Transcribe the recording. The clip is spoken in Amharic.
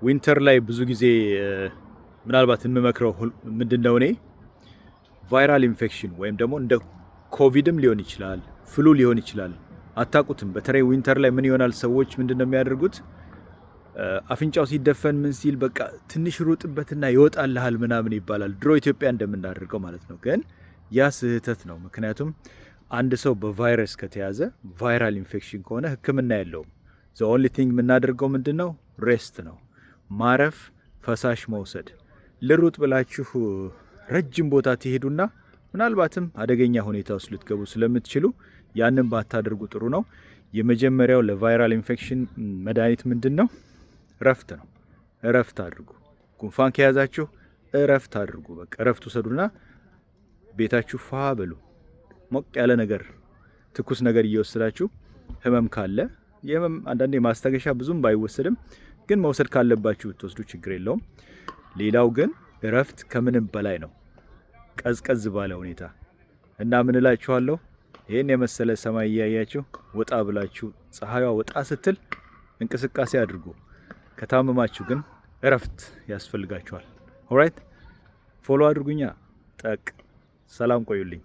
ዊንተር ላይ ብዙ ጊዜ ምናልባት የምመክረው ምንድነው እኔ ቫይራል ኢንፌክሽን ወይም ደግሞ እንደ ኮቪድም ሊሆን ይችላል፣ ፍሉ ሊሆን ይችላል። አታውቁትም። በተለይ ዊንተር ላይ ምን ይሆናል ሰዎች ምንድነው የሚያደርጉት? አፍንጫው ሲደፈን ምን ሲል በቃ ትንሽ ሩጥበትና ይወጣልሃል ምናምን ይባላል። ድሮ ኢትዮጵያ እንደምናደርገው ማለት ነው። ግን ያ ስህተት ነው። ምክንያቱም አንድ ሰው በቫይረስ ከተያዘ ቫይራል ኢንፌክሽን ከሆነ ሕክምና የለውም። ዘ ኦንሊ ቲንግ የምናደርገው ምንድነው? ሬስት ነው፣ ማረፍ፣ ፈሳሽ መውሰድ። ልሩጥ ብላችሁ ረጅም ቦታ ትሄዱና ምናልባትም አደገኛ ሁኔታ ውስጥ ልትገቡ ስለምትችሉ ያንን ባታደርጉ ጥሩ ነው። የመጀመሪያው ለቫይራል ኢንፌክሽን መድኃኒት ምንድን ነው? እረፍት ነው። እረፍት አድርጉ። ጉንፋን ከያዛችሁ እረፍት አድርጉ። በቃ እረፍት ውሰዱና ቤታችሁ ፋ በሉ። ሞቅ ያለ ነገር፣ ትኩስ ነገር እየወሰዳችሁ ህመም ካለ የህመም አንዳንዴ ማስታገሻ ብዙም ባይወሰድም ግን መውሰድ ካለባችሁ ብትወስዱ ችግር የለውም። ሌላው ግን እረፍት ከምንም በላይ ነው፣ ቀዝቀዝ ባለ ሁኔታ እና ምን እላችኋለሁ፣ ይህን የመሰለ ሰማይ እያያችሁ ወጣ ብላችሁ ፀሐይዋ ወጣ ስትል እንቅስቃሴ አድርጉ። ከታመማችሁ ግን እረፍት ያስፈልጋችኋል። ኦራይት ፎሎ አድርጉኛ። ጠቅ ሰላም ቆዩልኝ።